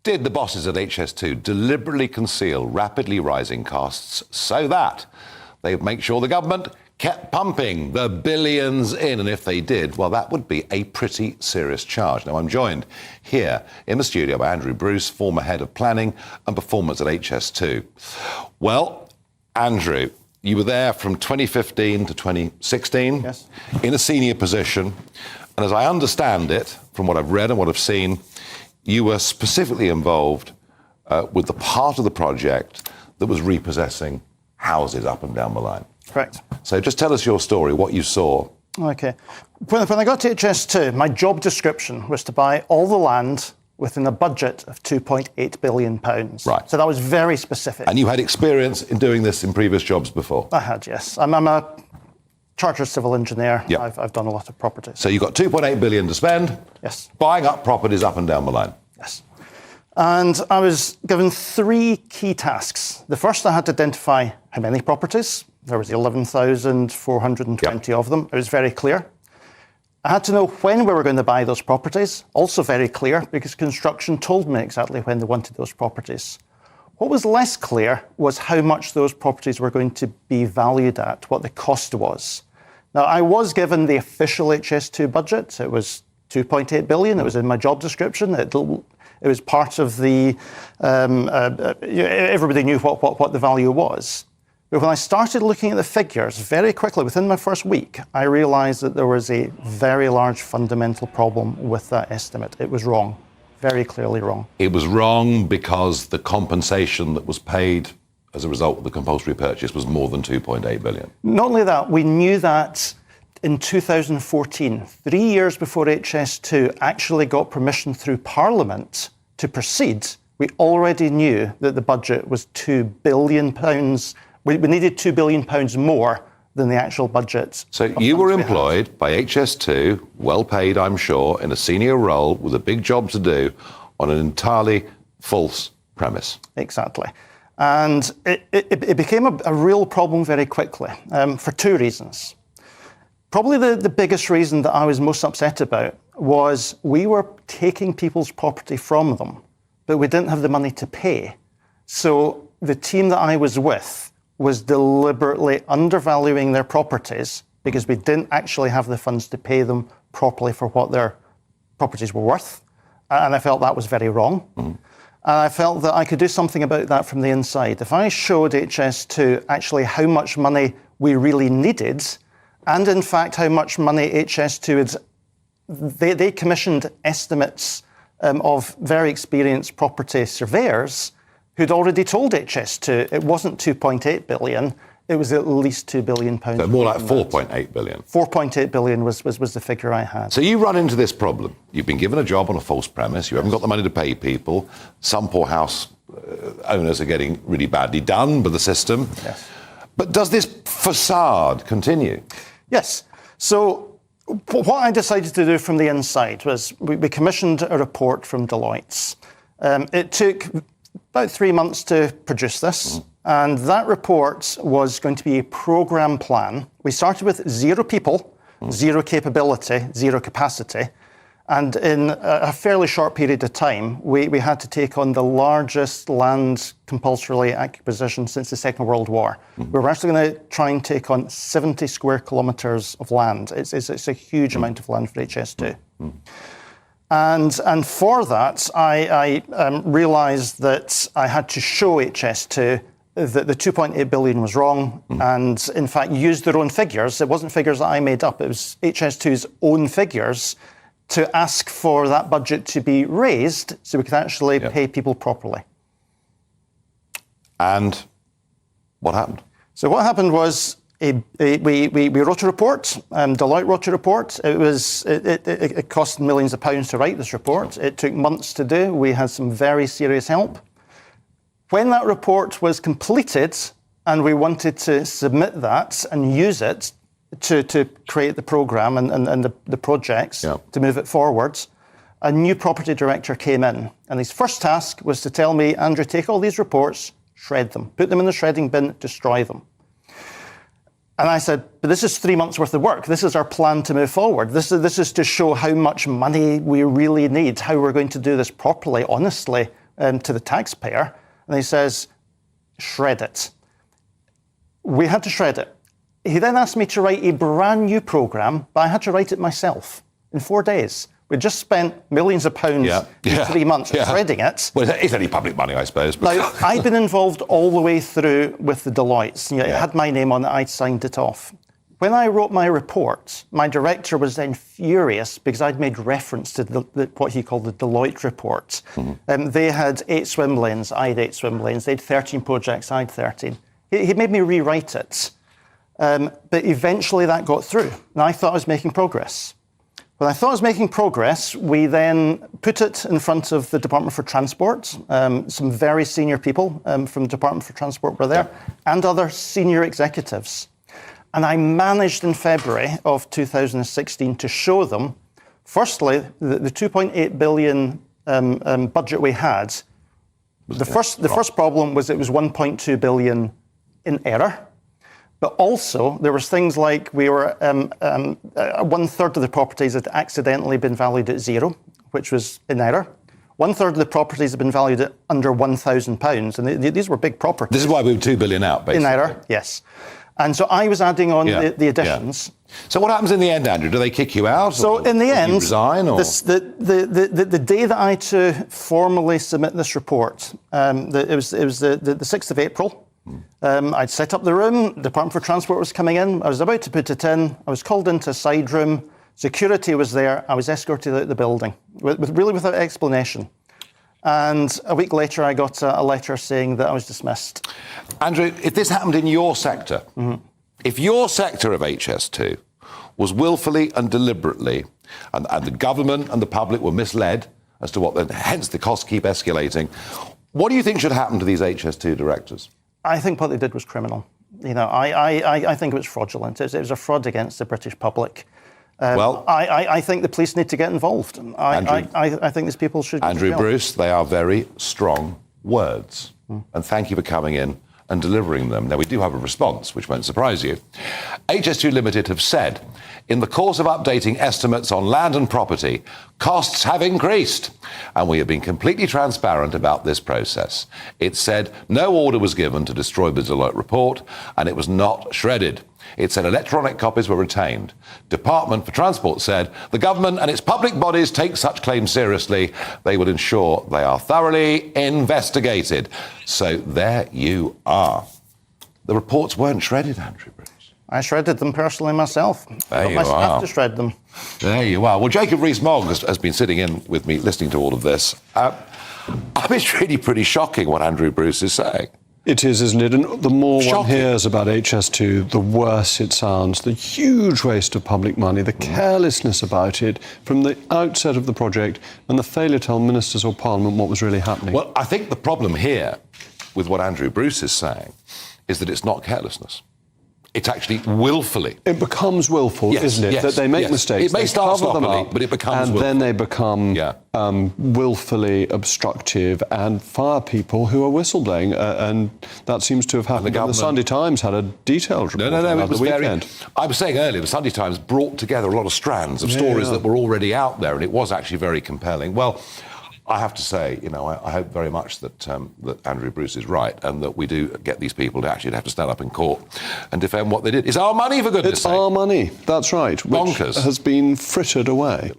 Did the bosses at HS2 deliberately conceal rapidly rising costs so that they'd make sure the government kept pumping the billions in? And if they did, well, that would be a pretty serious charge. Now, I'm joined here in the studio by Andrew Bruce, former head of planning and performance at HS2. Well, Andrew, you were there from 2015 to 2016, yes, in a senior position. And as I understand it, from what I've read and what I've seen, you were specifically involved with the part of the project that was repossessing houses up and down the line. Correct. So just tell us your story, what you saw. Okay. When I got to HS2, my job description was to buy all the land within a budget of £2.8 billion. Right. So that was very specific. And you had experience in doing this in previous jobs before? I had, yes. I'm a chartered civil engineer. Yep. I've done a lot of properties. So you've got £2.8 billion to spend? Yes. Buying up properties up and down the line? Yes. And I was given three key tasks. The first, I had to identify how many properties. There was 11,420 of them. It was very clear. I had to know when we were going to buy those properties. Also very clear, because construction told me exactly when they wanted those properties. What was less clear was how much those properties were going to be valued at, what the cost was. Now, I was given the official HS2 budget. It was 2.8 billion. It was in my job description. It was part of the, everybody knew what the value was. But when I started looking at the figures, very quickly, within my first week, I realized that there was a very large fundamental problem with that estimate. It was wrong, very clearly wrong. It was wrong because the compensation that was paid as a result of the compulsory purchase was more than 2.8 billion. Not only that, we knew that in 2014, 3 years before HS2 actually got permission through Parliament to proceed, we already knew that the budget was £2 billion. We needed £2 billion more than the actual budget. So you were employed by HS2, well paid, I'm sure, in a senior role with a big job to do on an entirely false premise. Exactly. And it became a real problem very quickly for two reasons. Probably the biggest reason that I was most upset about was we were taking people's property from them, but we didn't have the money to pay. So the team that I was with was deliberately undervaluing their properties because we didn't actually have the funds to pay them properly for what their properties were worth. And I felt that was very wrong. Mm-hmm. And I felt that I could do something about that from the inside. If I showed HS2 actually how much money we really needed, and in fact how much money HS2 had, they commissioned estimates of very experienced property surveyors who'd already told HS2 it wasn't 2.8 billion, it was at least £2 billion. So more like 4.8 billion. 4.8 billion was the figure I had. So you run into this problem. You've been given a job on a false premise. You haven't got the money to pay people. Some poor house owners are getting really badly done by the system. Yes. But does this facade continue? Yes. So what I decided to do from the inside was we commissioned a report from Deloitte. It took about 3 months to produce this, and that report was going to be a program plan. We started with 0 people, 0 capability, 0 capacity, and in a fairly short period of time, we had to take on the largest land compulsory acquisition since the Second World War. We were actually going to try and take on 70 square kilometres of land. It's a huge amount of land for HS2. And for that, I realised that I had to show HS2 that the 2.8 billion was wrong, and in fact used their own figures. It wasn't figures that I made up, it was HS2's own figures to ask for that budget to be raised so we could actually pay people properly. And what happened? So what happened was we wrote a report. Deloitte wrote a report. It cost millions of pounds to write this report. It took months to do. We had some very serious help. When that report was completed and we wanted to submit that and use it to create the programme and the projects to move it forwards, a new property director came in. And his first task was to tell me, Andrew, take all these reports, shred them, put them in the shredding bin, destroy them. And I said, but this is 3 months worth of work. This is our plan to move forward. This is to show how much money we really need, how we're going to do this properly, honestly, to the taxpayer, and he says, shred it. We had to shred it. He then asked me to write a brand new programme, but I had to write it myself in 4 days. We just spent millions of pounds in 3 months shredding it. Well, it's only public money, I suppose. Now, I'd been involved all the way through with the Deloitte. It had my name on it, I'd signed it off. When I wrote my report, my director was then furious because I'd made reference to what he called the Deloitte report. They had 8 swim lanes, I had 8 swim lanes. They had 13 projects, I had 13. He made me rewrite it. But eventually that got through, and I thought I was making progress. When I thought I was making progress, we then put it in front of the Department for Transport. Some very senior people from the Department for Transport were there, and other senior executives. And I managed in February of 2016 to show them, firstly, the 2.8 billion budget we had. The first problem was it was 1.2 billion in error. But also, there was things like we were 1/3 of the properties had accidentally been valued at 0, which was in error. 1/3 of the properties had been valued at under £1,000, and these were big properties. This is why we were 2 billion out, basically. In error, yes. And so I was adding on the additions. So what happens in the end, Andrew? Do they kick you out? So in the end, you resign, or? The day that I had to formally submit this report, it was the 6th of April. I'd set up the room, the Department for Transport was coming in, I was about to put it in, I was called into a side room, security was there, I was escorted out of the building, really without explanation. And a week later I got a letter saying that I was dismissed. Andrew, if this happened in your sector, if your sector of HS2 was willfully and deliberately, and the government and the public were misled as to what, hence the costs keep escalating, what do you think should happen to these HS2 directors? I think what they did was criminal. I think it was fraudulent. It was a fraud against the British public. I think the police need to get involved. I think these people should. Andrew Bruce, they are very strong words, and thank you for coming in and delivering them. Now, we do have a response, which won't surprise you. HS2 Limited have said, in the course of updating estimates on land and property, costs have increased, and we have been completely transparent about this process. It said no order was given to destroy the Deloitte report, and it was not shredded. It said electronic copies were retained. Department for Transport said the government and its public bodies take such claims seriously. They will ensure they are thoroughly investigated. So there you are. The reports weren't shredded, Andrew Bruce. I shredded them personally myself. There you I are. have to shred them. There you are. Well, Jacob Rees-Mogg has been sitting in with me listening to all of this. It's really pretty shocking what Andrew Bruce is saying. It is, isn't it? And the more Shocking. one hears about HS2, the worse it sounds. The huge waste of public money, the carelessness about it from the outset of the project, and the failure to tell ministers or Parliament what was really happening. Well, I think the problem here with what Andrew Bruce is saying is that it's not carelessness. It's actually willfully. It becomes willful, isn't it? That they make mistakes. It may start cover them sloppily, up, but it becomes and willful. then they become willfully obstructive and fire people who are whistleblowing. And that seems to have happened. The Sunday Times had a detailed report on it was the weekend. I was saying earlier, the Sunday Times brought together a lot of strands of stories that were already out there, and it was actually very compelling. Well, I have to say, I hope very much that that Andrew Bruce is right, and that we do get these people to actually have to stand up in court and defend what they did. It's our money, for goodness sake. It's our money, that's right. Bonkers. Which has been frittered away.